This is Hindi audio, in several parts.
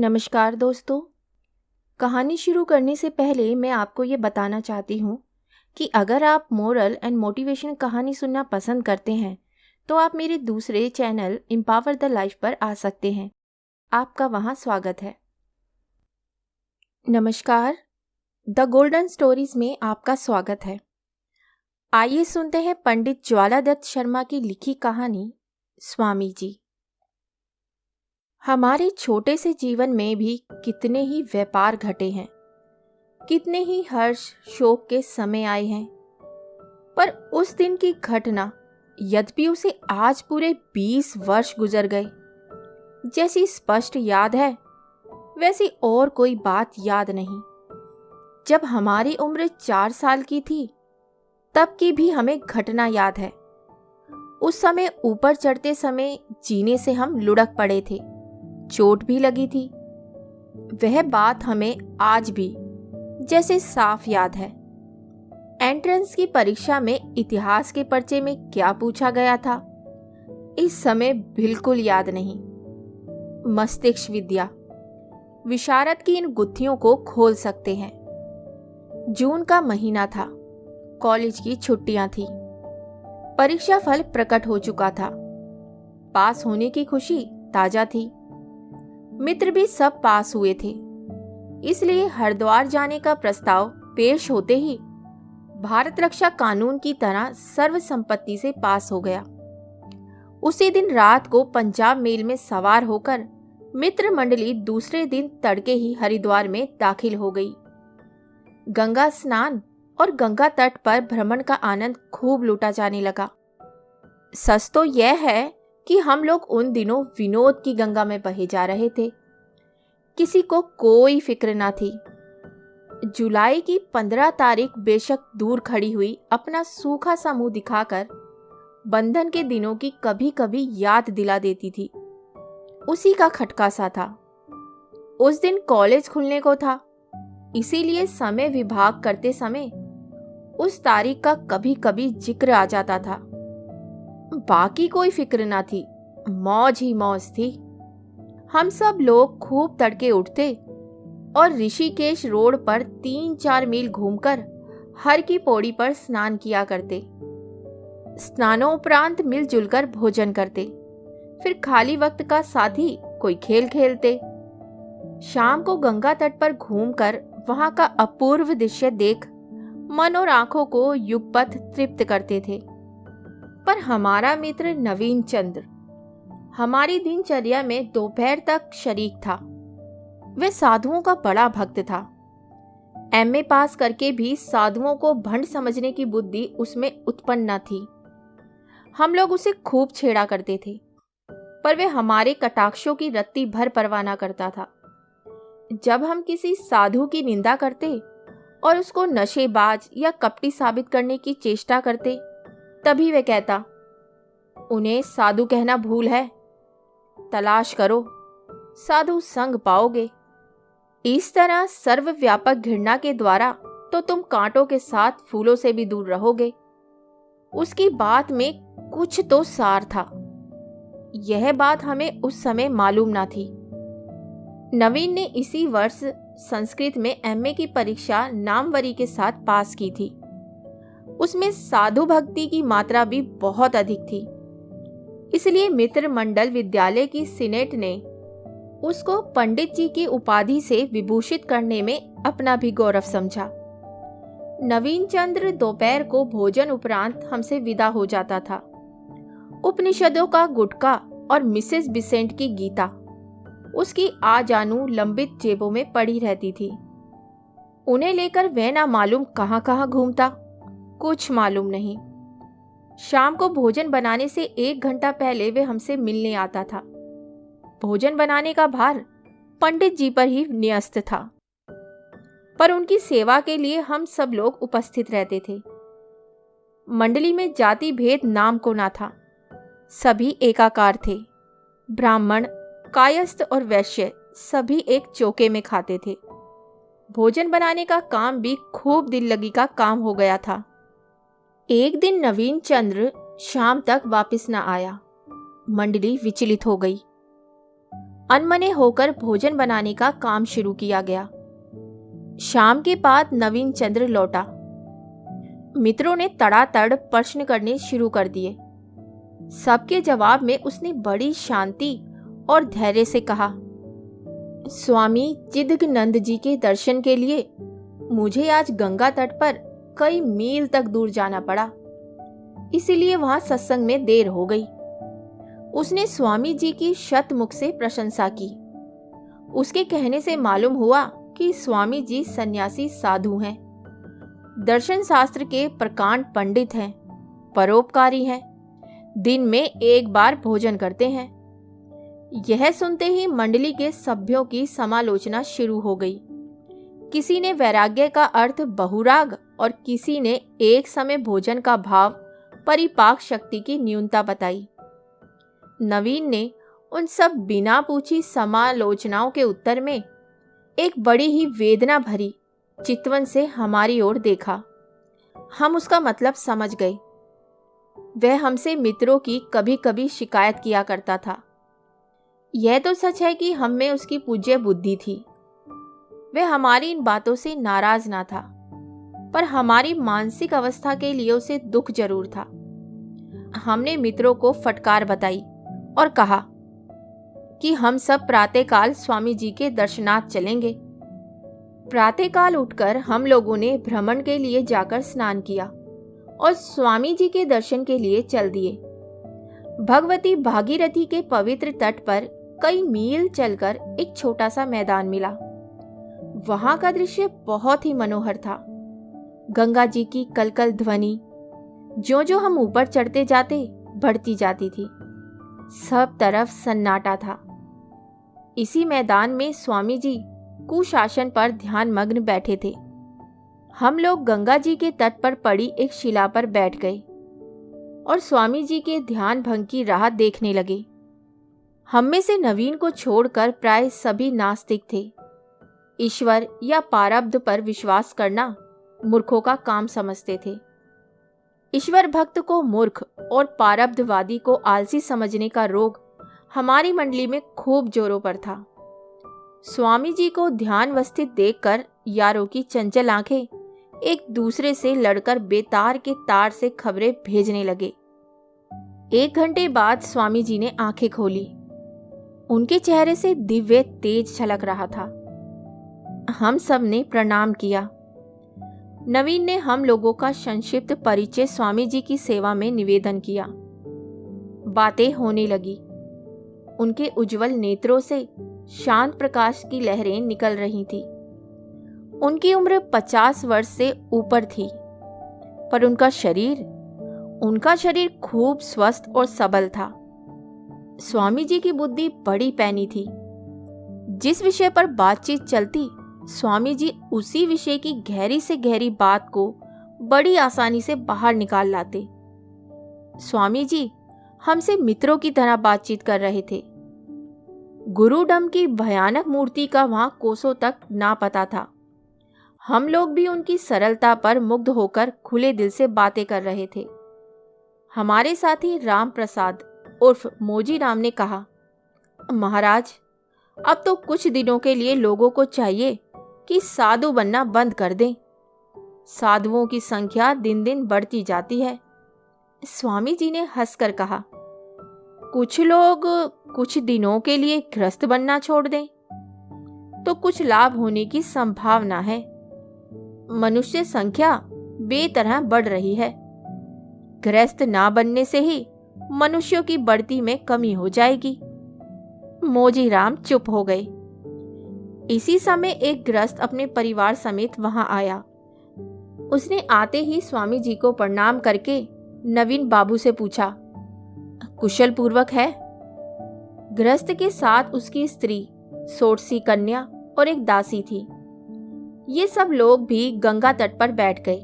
नमस्कार दोस्तों। कहानी शुरू करने से पहले मैं आपको ये बताना चाहती हूँ कि अगर आप मोरल एंड मोटिवेशन कहानी सुनना पसंद करते हैं तो आप मेरे दूसरे चैनल एम्पावर द लाइफ पर आ सकते हैं। आपका वहाँ स्वागत है। नमस्कार, द गोल्डन स्टोरीज में आपका स्वागत है। आइए सुनते हैं पंडित ज्वालादत्त शर्मा की लिखी कहानी स्वामी जी। हमारे छोटे से जीवन में भी कितने ही व्यापार घटे हैं, कितने ही हर्ष शोक के समय आए हैं, पर उस दिन की घटना यद्यपि उसे आज पूरे 20 वर्ष गुजर गए जैसी स्पष्ट याद है, वैसी और कोई बात याद नहीं। जब हमारी उम्र 4 साल की थी तब की भी हमें घटना याद है। उस समय ऊपर चढ़ते समय जीने से हम लुढ़क पड़े थे, चोट भी लगी थी। वह बात हमें आज भी जैसे साफ याद है। एंट्रेंस की परीक्षा में इतिहास के पर्चे में क्या पूछा गया था, इस समय बिल्कुल याद नहीं। मस्तिष्क विद्या विशारद की इन गुत्थियों को खोल सकते हैं। जून का महीना था, कॉलेज की छुट्टियां थी, परीक्षा फल प्रकट हो चुका था, पास होने की खुशी ताजा थी। मित्र भी सब पास हुए थे, इसलिए हरिद्वार जाने का प्रस्ताव पेश होते ही भारत रक्षा कानून की तरह सर्वसम्मति से पास हो गया। उसी दिन रात को पंजाब मेल में सवार होकर मित्र मंडली दूसरे दिन तड़के ही हरिद्वार में दाखिल हो गई। गंगा स्नान और गंगा तट पर भ्रमण का आनंद खूब लूटा जाने लगा। सच तो यह है कि हम लोग उन दिनों विनोद की गंगा में बहे जा रहे थे। किसी को कोई फिक्र ना थी। जुलाई की 15 तारीख बेशक दूर खड़ी हुई अपना सूखा सा मुंह दिखाकर बंधन के दिनों की कभी कभी याद दिला देती थी। उसी का खटका सा था। उस दिन कॉलेज खुलने को था, इसीलिए समय विभाग करते समय उस तारीख का कभी कभी जिक्र आ जाता था। बाकी कोई फिक्र ना थी, मौज ही मौज थी। हम सब लोग खूब तड़के उठते और ऋषिकेश रोड पर 3-4 मील घूमकर हर की पौड़ी पर स्नान किया करते। स्नानों उपरांत मिलजुल कर भोजन करते, फिर खाली वक्त का साथी कोई खेल खेलते। शाम को गंगा तट पर घूमकर वहां का अपूर्व दृश्य देख मन और आंखों को युगपथ तृप्त करते थे। पर हमारा मित्र नवीन चंद्र हमारी दिनचर्या में दोपहर तक शरीक था। वह साधुओं का बड़ा भक्त था। एमए पास करके भी साधुओं को भंड समझने की बुद्धि उसमें उत्पन्न न थी। हम लोग उसे खूब छेड़ा करते थे, पर वह हमारे कटाक्षों की रत्ती भर परवाह न करता था। जब हम किसी साधु की निंदा करते और उसको नशेबाज या कपटी साबित करने की चेष्टा करते, तभी वह कहता, उन्हें साधु कहना भूल है, तलाश करो, साधु संग पाओगे। इस तरह सर्वव्यापक घृणा के द्वारा तो तुम कांटों के साथ फूलों से भी दूर रहोगे। उसकी बात में कुछ तो सार था। यह बात हमें उस समय मालूम ना थी। नवीन ने इसी वर्ष संस्कृत में एमए की परीक्षा नामवरी के साथ पास की थी। उसमें साधु भक्ति की मात्रा भी बहुत अधिक थी, इसलिए मित्र मंडल विद्यालय की सीनेट ने उसको पंडित जी की उपाधि से विभूषित करने में अपना भी गौरव समझा। नवीन चंद्र दोपहर को भोजन उपरांत हमसे विदा हो जाता था। उपनिषदों का गुटका और मिसेस बिसेंट की गीता उसकी आजानू लंबित जेबों में पड़ी रहती थी। उन्हें लेकर वह ना मालूम कहां कहां घूमता, कुछ मालूम नहीं। शाम को भोजन बनाने से 1 घंटा पहले वे हमसे मिलने आता था। भोजन बनाने का भार पंडित जी पर ही न्यस्त था, पर उनकी सेवा के लिए हम सब लोग उपस्थित रहते थे। मंडली में जाति भेद नाम को ना था, सभी एकाकार थे। ब्राह्मण, कायस्थ और वैश्य सभी एक चौके में खाते थे। भोजन बनाने का काम भी खूब दिल लगी का काम हो गया था। एक दिन नवीन चंद्र शाम तक वापस न आया। मंडली विचलित हो गई। अनमने होकर भोजन बनाने का काम शुरू किया गया। शाम के बाद नवीन चंद्र लौटा। मित्रों ने तड़ातड़ प्रश्न करने शुरू कर दिए। सबके जवाब में उसने बड़ी शांति और धैर्य से कहा, स्वामी चिदगनंद जी के दर्शन के लिए मुझे आज गंगा तट पर कई मील तक दूर जाना पड़ा, इसीलिए वहां सत्संग में देर हो गई। उसने स्वामी जी की शतमुख से प्रशंसा की। उसके कहने से मालूम हुआ कि स्वामी जी सन्यासी साधु हैं, दर्शन शास्त्र के प्रकांड पंडित हैं, परोपकारी हैं, दिन में एक बार भोजन करते हैं। यह सुनते ही मंडली के सभ्यों की समालोचना शुरू हो गई। किसी ने वैराग्य का अर्थ बहुराग और किसी ने एक समय भोजन का भाव परिपाक शक्ति की न्यूनता बताई। नवीन ने उन सब बिना पूछी समालोचनाओं के उत्तर में एक बड़ी ही वेदना भरी चितवन से हमारी ओर देखा। हम उसका मतलब समझ गए। वह हमसे मित्रों की कभी कभी शिकायत किया करता था। यह तो सच है कि हम में उसकी पूज्य बुद्धि थी। वह हमारी इन बातों से नाराज ना था, पर हमारी मानसिक अवस्था के लिए उसे दुख जरूर था। हमने मित्रों को फटकार बताई और कहा कि हम सब प्रातःकाल स्वामी जी के दर्शनार्थ चलेंगे। प्रातःकाल उठकर हम लोगों ने भ्रमण के लिए जाकर स्नान किया और स्वामी जी के दर्शन के लिए चल दिए। भगवती भागीरथी के पवित्र तट पर कई मील चलकर एक छोटा सा मैदान मिला। वहां का दृश्य बहुत ही मनोहर था। गंगा जी की कलकल ध्वनि जो जो हम ऊपर चढ़ते जाते बढ़ती जाती थी। सब तरफ सन्नाटा था। इसी मैदान में स्वामी जी कुशासन पर ध्यान मग्न बैठे थे। हम लोग गंगा जी के तट पर पड़ी एक शिला पर बैठ गए और स्वामी जी के ध्यान भंग की राह देखने लगे। हम में से नवीन को छोड़कर प्राय सभी नास्तिक थे। ईश्वर या पारब्ध पर विश्वास करना मूर्खों का काम समझते थे। ईश्वर भक्त को मूर्ख और पारब्धवादी को आलसी समझने का रोग हमारी मंडली में खूब जोरों पर था। स्वामी जी को ध्यानवस्थित देखकर यारों की चंचल आंखें एक दूसरे से लड़कर बेतार के तार से खबरें भेजने लगे। 1 घंटे बाद स्वामी जी ने आंखें खोली। उनके चेहरे से दिव्य तेज छलक रहा था। हम सब ने प्रणाम किया। नवीन ने हम लोगों का संक्षिप्त परिचय स्वामी जी की सेवा में निवेदन किया। बातें होने लगी। उनके उज्जवल नेत्रों से शांत प्रकाश की लहरें निकल रही थी। उनकी उम्र 50 वर्ष से ऊपर थी, पर उनका शरीर खूब स्वस्थ और सबल था। स्वामी जी की बुद्धि बड़ी पैनी थी। जिस विषय पर बातचीत चलती, स्वामी जी उसी विषय की गहरी से गहरी बात को बड़ी आसानी से बाहर निकाल लाते। स्वामी जी हमसे मित्रों की तरह बातचीत कर रहे थे। गुरुडम की भयानक मूर्ति का वहां कोसों तक ना पता था। हम लोग भी उनकी सरलता पर मुग्ध होकर खुले दिल से बातें कर रहे थे। हमारे साथी राम प्रसाद उर्फ मोजी राम ने कहा, महाराज, अब तो कुछ दिनों के लिए लोगों को चाहिए कि साधु बनना बंद कर दें। साधुओं की संख्या दिन दिन बढ़ती जाती है। स्वामी जी ने हंसकर कहा, कुछ लोग कुछ दिनों के लिए गृहस्थ बनना छोड़ दें तो कुछ लाभ होने की संभावना है। मनुष्य संख्या बेतरह बढ़ रही है। गृहस्थ ना बनने से ही मनुष्यों की बढ़ती में कमी हो जाएगी। मोजीराम चुप हो गए। इसी समय एक गृहस्थ अपने परिवार समेत वहां आया। उसने आते ही स्वामी जी को प्रणाम करके नवीन बाबू से पूछा, कुशल पूर्वक है? गृहस्थ के साथ उसकी स्त्री, सोटसी कन्या और एक दासी थी। ये सब लोग भी गंगा तट पर बैठ गए।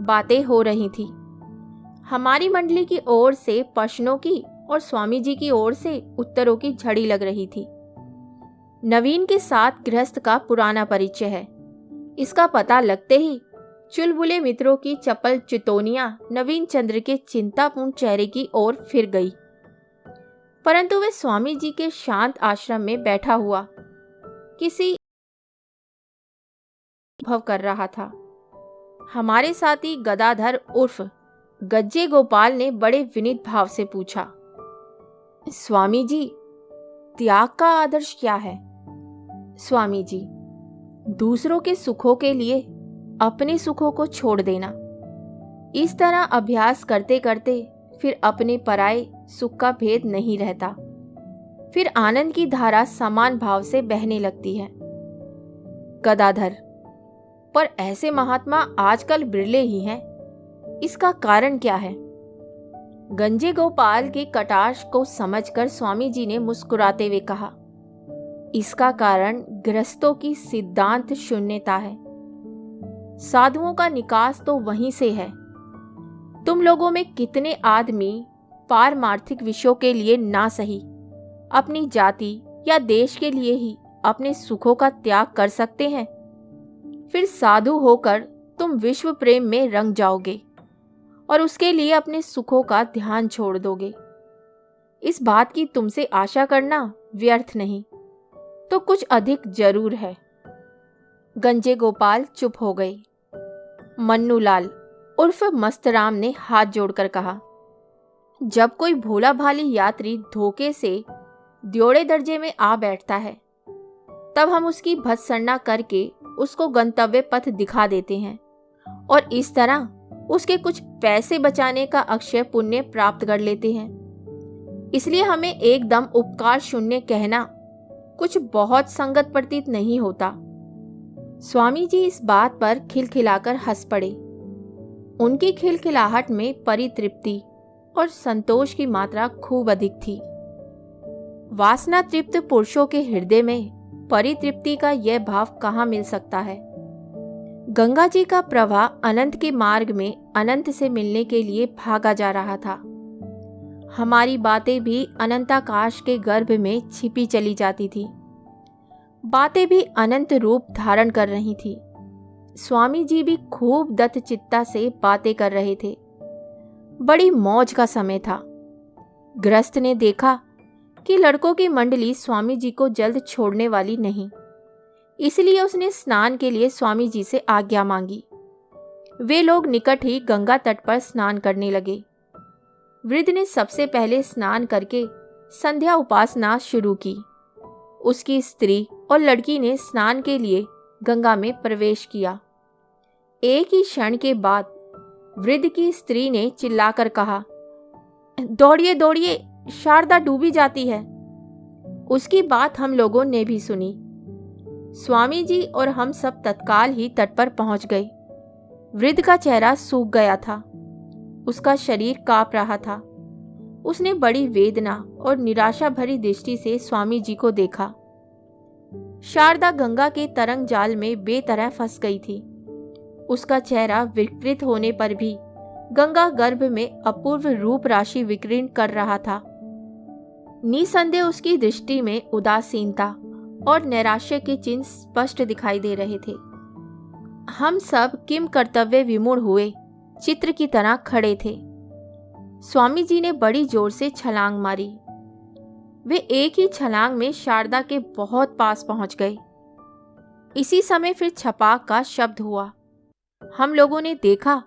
बातें हो रही थी। हमारी मंडली की ओर से प्रश्नों की और स्वामी जी की ओर से उत्तरों की झड़ी लग रही थी। नवीन के साथ गृहस्थ का पुराना परिचय है। इसका पता लगते ही चुलबुले मित्रों की चपल चितौनियां नवीन चंद्र के चिंतापूर्ण चेहरे की ओर फिर गई। परंतु वे स्वामी जी के शांत आश्रम में बैठा हुआ किसी अनुभव कर रहा था। हमारे साथी गदाधर उर्फ गज्जे गोपाल ने बड़े विनीत भाव से पूछा, स्वामी जी, त्याग का आदर्श क्या है? स्वामी जी, दूसरों के सुखों के लिए अपने सुखों को छोड़ देना। इस तरह अभ्यास करते करते फिर अपने पराये सुख का भेद नहीं रहता। फिर आनंद की धारा समान भाव से बहने लगती है। गदाधर, पर ऐसे महात्मा आजकल बिरले ही हैं। इसका कारण क्या है? गंजे गोपाल के कटाक्ष को समझकर स्वामी जी ने मुस्कुराते हुए कहा, इसका कारण गृहस्थों की सिद्धांत शून्यता है। साधुओं का निकास तो वहीं से है। तुम लोगों में कितने आदमी पारमार्थिक विषयों के लिए ना सही अपनी जाति या देश के लिए ही अपने सुखों का त्याग कर सकते हैं? फिर साधु होकर तुम विश्व प्रेम में रंग जाओगे और उसके लिए अपने सुखों का ध्यान छोड़ दोगे। इस बात की तुमसे आशा करना व्यर्थ नहीं, तो कुछ अधिक जरूर है। गंजे गोपाल चुप हो गए। मन्नूलाल उर्फ मस्तराम ने हाथ जोड़कर कहा, जब कोई भोला भाली यात्री धोखे से द्योड़े दर्जे में आ बैठता है, तब हम उसकी भत्सना करके उसको गंतव्य पथ दिखा देते हैं और इस तरह उसके कुछ पैसे बचाने का अक्षय पुण्य प्राप्त कर लेते हैं। इसलिए हमें एकदम उपकार शून्य कहना कुछ बहुत संगत प्रतीत नहीं होता। स्वामी जी इस बात पर खिलखिलाकर हंस पड़े। उनकी खिलखिलाहट में परितृप्ति और संतोष की मात्रा खूब अधिक थी। वासना तृप्त पुरुषों के हृदय में परितृप्ति का यह भाव कहाँ मिल सकता है? गंगा जी का प्रवाह अनंत के मार्ग में अनंत से मिलने के लिए भागा जा रहा था। हमारी बातें भी अनंताकाश के गर्भ में छिपी चली जाती थी। बातें भी अनंत रूप धारण कर रही थी। स्वामी जी भी खूब दत्तचित्ता से बातें कर रहे थे। बड़ी मौज का समय था। गृहस्थ ने देखा कि लड़कों की मंडली स्वामी जी को जल्द छोड़ने वाली नहीं, इसलिए उसने स्नान के लिए स्वामी जी से आज्ञा मांगी। वे लोग निकट ही गंगा तट पर स्नान करने लगे। वृद्ध ने सबसे पहले स्नान करके संध्या उपासना शुरू की। उसकी स्त्री और लड़की ने स्नान के लिए गंगा में प्रवेश किया। एक ही क्षण के बाद वृद्ध की स्त्री ने चिल्लाकर कहा, दौड़िए दौड़िए, शारदा डूबी जाती है। उसकी बात हम लोगों ने भी सुनी। स्वामी जी और हम सब तत्काल ही तट पर पहुंच गए। वृद्ध का चेहरा सूख गया था। उसका शरीर कांप रहा था। उसने बड़ी वेदना और निराशा भरी दृष्टि से स्वामी जी को देखा। शारदा गंगा के तरंग जाल में बेतरह फंस गई थी। उसका चेहरा विकृत होने पर भी गंगा गर्भ में अपूर्व रूप राशि विकीर्ण कर रहा था। निसंदेह उसकी दृष्टि में उदासीनता और नैराश्य के चिन्ह स्पष्ट दिखाई दे रहे थे। हम सब किम कर्तव्य विमूढ़ हुए चित्र की तरह खड़े थे। स्वामी जी ने बड़ी जोर से छलांग मारी। वे एक ही छलांग में शारदा के बहुत पास पहुंच गए। इसी समय फिर छपाक का शब्द हुआ। हम लोगों ने देखा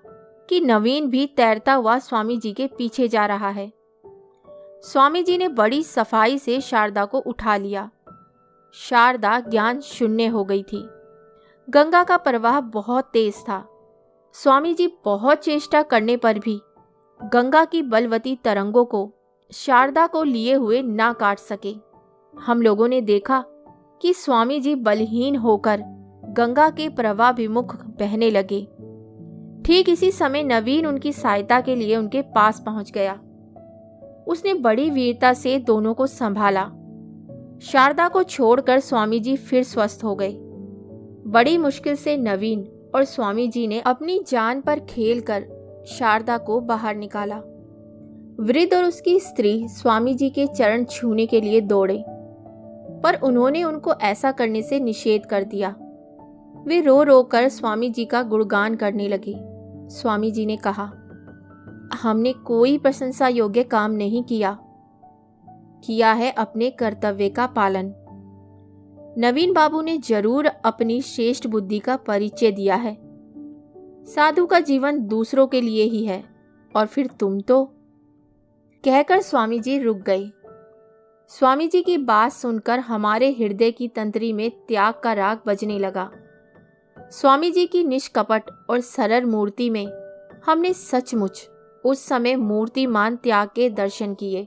कि नवीन भी तैरता हुआ स्वामी जी के पीछे जा रहा है। स्वामी जी ने बड़ी सफाई से शारदा को उठा लिया। शारदा ज्ञान शून्य हो गई थी। गंगा का प्रवाह बहुत तेज था। स्वामी जी बहुत चेष्टा करने पर भी गंगा की बलवती तरंगों को शारदा को लिए हुए ना काट सके। हम लोगों ने देखा कि स्वामी जी बलहीन होकर गंगा के प्रवाह विमुख बहने लगे। ठीक इसी समय नवीन उनकी सहायता के लिए उनके पास पहुंच गया। उसने बड़ी वीरता से दोनों को संभाला। शारदा को छोड़कर स्वामी जी फिर स्वस्थ हो गए। बड़ी मुश्किल से नवीन और स्वामी जी ने अपनी जान पर खेलकर शारदा को बाहर निकाला। वृद्ध और उसकी स्त्री स्वामी जी के चरण छूने के लिए दौड़े, पर उन्होंने उनको ऐसा करने से निषेध कर दिया। वे रो रो कर स्वामी जी का गुणगान करने लगे। स्वामी जी ने कहा, हमने कोई प्रशंसा योग्य काम नहीं किया। किया है अपने कर्तव्य का पालन। नवीन बाबू ने जरूर अपनी श्रेष्ठ बुद्धि का परिचय दिया है। साधु का जीवन दूसरों के लिए ही है, और फिर तुम तो। कहकर स्वामी जी रुक गए। स्वामी जी की बात सुनकर हमारे हृदय की तंत्री में त्याग का राग बजने लगा। स्वामी जी की निष्कपट और सरल मूर्ति में हमने सचमुच उस समय मूर्तिमान त्याग के दर्शन किए।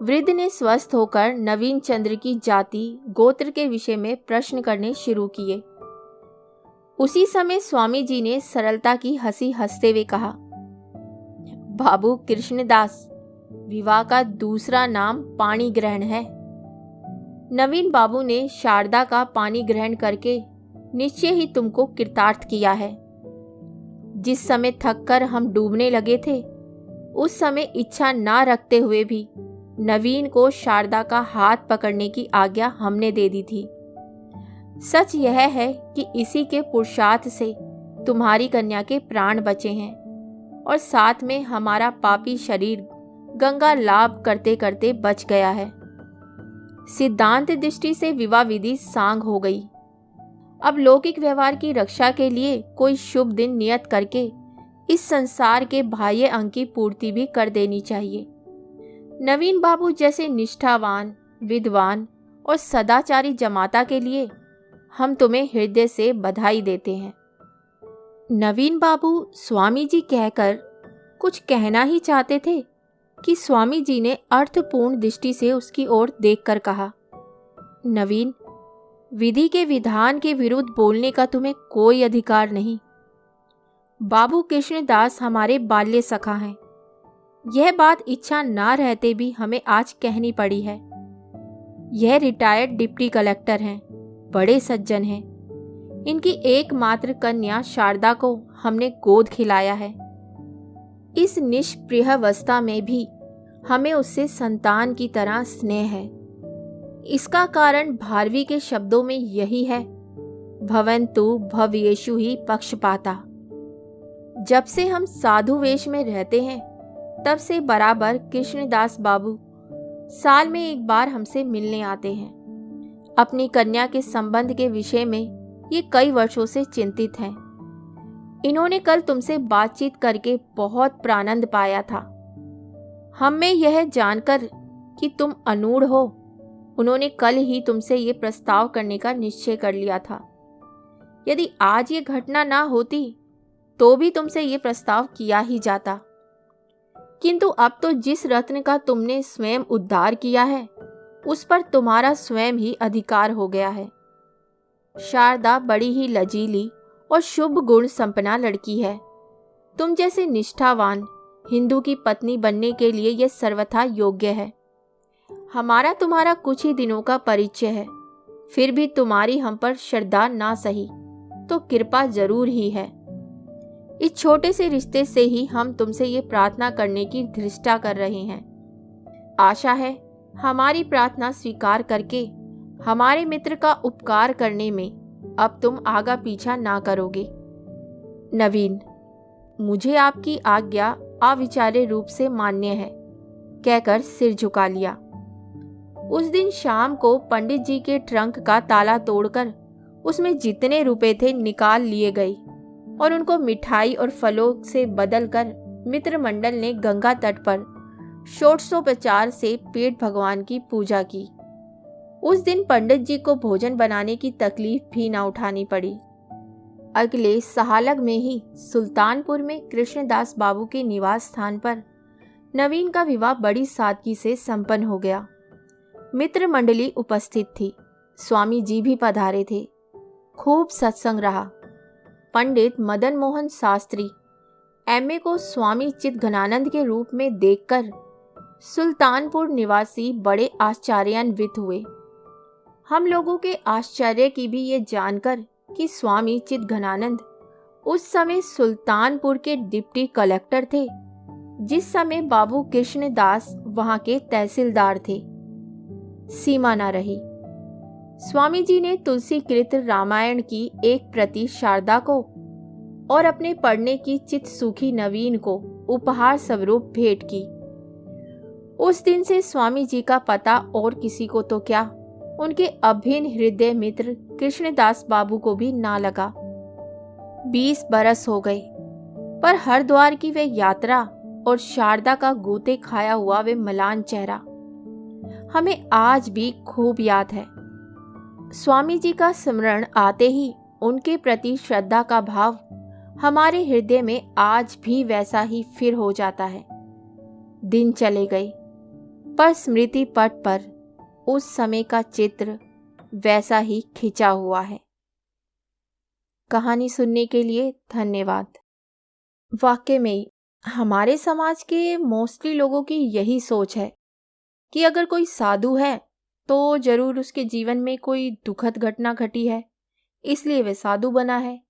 वृद्ध ने स्वस्थ होकर नवीन चंद्र की जाति गोत्र के विषय में प्रश्न करने शुरू किए। उसी समय स्वामी जी ने सरलता की हंसी हंसते हुए कहा, बाबू कृष्णदास, विवाह का दूसरा नाम पाणी ग्रहण है। नवीन बाबू ने शारदा का पानी ग्रहण करके निश्चय ही तुमको कृतार्थ किया है। जिस समय थककर हम डूबने लगे थे, उस समय इच्छा ना रखते हुए भी नवीन को शारदा का हाथ पकड़ने की आज्ञा हमने दे दी थी। सच यह है कि इसी के पुरुषार्थ से तुम्हारी कन्या के प्राण बचे हैं, और साथ में हमारा पापी शरीर गंगा लाभ करते करते बच गया है। सिद्धांत दृष्टि से विवाह विधि सांग हो गई। अब लौकिक व्यवहार की रक्षा के लिए कोई शुभ दिन नियत करके इस संसार के बाह्य अंग की पूर्ति भी कर देनी चाहिए। नवीन बाबू जैसे निष्ठावान, विद्वान और सदाचारी जमाता के लिए हम तुम्हें हृदय से बधाई देते हैं। नवीन बाबू स्वामी जी कहकर कुछ कहना ही चाहते थे कि स्वामी जी ने अर्थपूर्ण दृष्टि से उसकी ओर देखकर कहा, नवीन, विधि के विधान के विरुद्ध बोलने का तुम्हें कोई अधिकार नहीं। बाबू कृष्णदास हमारे बाल्य सखा हैं। यह बात इच्छा ना रहते भी हमें आज कहनी पड़ी है। यह रिटायर्ड डिप्टी कलेक्टर हैं, बड़े सज्जन हैं। इनकी एकमात्र कन्या शारदा को हमने गोद खिलाया है। इस निष्प्रिय अवस्था में भी हमें उससे संतान की तरह स्नेह है। इसका कारण भारवी के शब्दों में यही है, भवन्तु भव्येषु ही पक्षपाता। जब से हम साधु वेश में रहते हैं, तब से बराबर कृष्णदास बाबू साल में एक बार हमसे मिलने आते हैं। अपनी कन्या के संबंध के विषय में ये कई वर्षों से चिंतित हैं। इन्होंने कल तुमसे बातचीत करके बहुत प्रानंद पाया था। हम में यह जानकर कि तुम अनूढ़ हो, उन्होंने कल ही तुमसे ये प्रस्ताव करने का निश्चय कर लिया था। यदि आज ये घटना ना होती तो भी तुमसे ये प्रस्ताव किया ही जाता। किंतु अब तो जिस रत्न का तुमने स्वयं उद्धार किया है, उस पर तुम्हारा स्वयं ही अधिकार हो गया है। शारदा बड़ी ही लजीली और शुभ गुण संपन्ना लड़की है। तुम जैसे निष्ठावान हिंदू की पत्नी बनने के लिए यह सर्वथा योग्य है। हमारा तुम्हारा कुछ ही दिनों का परिचय है, फिर भी तुम्हारी हम पर श्रद्धा ना सही तो कृपा जरूर ही है। इस छोटे से रिश्ते से ही हम तुमसे ये प्रार्थना करने की धृष्टा कर रहे हैं। आशा है हमारी प्रार्थना स्वीकार करके हमारे मित्र का उपकार करने में अब तुम आगा पीछा ना करोगे। नवीन, मुझे आपकी आज्ञा अविचार्य रूप से मान्य है, कहकर सिर झुका लिया। उस दिन शाम को पंडित जी के ट्रंक का ताला तोड़कर उसमें जितने रुपए थे निकाल लिए गए और उनको मिठाई और फलों से बदलकर मित्र मंडल ने गंगा तट पर षोडशोपचार से पेट भगवान की पूजा की। उस दिन पंडित जी को भोजन बनाने की तकलीफ भी ना उठानी पड़ी। अगले सहालग में ही सुल्तानपुर में कृष्णदास बाबू के निवास स्थान पर नवीन का विवाह बड़ी सादगी से संपन्न हो गया। मित्र मंडली उपस्थित थी, स्वामी जी भी पधारे थे। खूब सत्संग रहा। पंडित मदन मोहन शास्त्री एमए को स्वामी चित्तघनानंद के रूप में देखकर सुल्तानपुर निवासी बड़े आश्चर्यान्वित हुए। हम लोगों के आश्चर्य की भी ये जानकर कि स्वामी चित्तघनानंद उस समय सुल्तानपुर के डिप्टी कलेक्टर थे, जिस समय बाबू कृष्णदास वहां के तहसीलदार थे, सीमा न रही। स्वामी जी ने तुलसीकृत रामायण की एक प्रति शारदा को और अपने पढ़ने की चित्त सुखी नवीन को उपहार स्वरूप भेंट की। उस दिन से स्वामी जी का पता और किसी को तो क्या, उनके अभिन्न हृदय मित्र कृष्णदास बाबू को भी ना लगा। 20 बरस हो गए, पर हरिद्वार की वे यात्रा और शारदा का गोते खाया हुआ वे म्लान चेहरा हमें आज भी खूब याद है। स्वामी जी का स्मरण आते ही उनके प्रति श्रद्धा का भाव हमारे हृदय में आज भी वैसा ही फिर हो जाता है। दिन चले गए, पर स्मृति पट पर उस समय का चित्र वैसा ही खिंचा हुआ है। कहानी सुनने के लिए धन्यवाद। वाकई में हमारे समाज के मोस्टली लोगों की यही सोच है कि अगर कोई साधु है तो जरूर उसके जीवन में कोई दुखद घटना घटी है, इसलिए वह साधु बना है,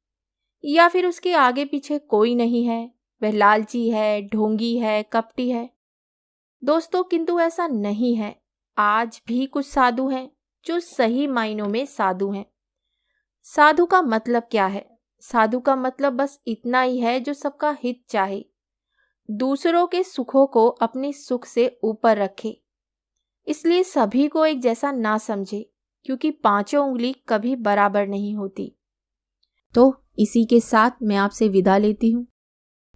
या फिर उसके आगे पीछे कोई नहीं है, वह लालची है, ढोंगी है, कपटी है। दोस्तों, किंतु ऐसा नहीं है। आज भी कुछ साधु हैं जो सही मायनों में साधु हैं। साधु का मतलब क्या है? साधु का मतलब बस इतना ही है जो सबका हित चाहे, दूसरों के सुखों को अपने सुख से ऊपर रखे, इसलिए सभी को एक जैसा ना समझे, क्योंकि पांचों उंगली कभी बराबर नहीं होती। तो इसी के साथ मैं आपसे विदा लेती हूँ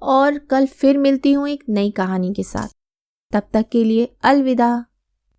और कल फिर मिलती हूँ एक नई कहानी के साथ। तब तक के लिए अलविदा।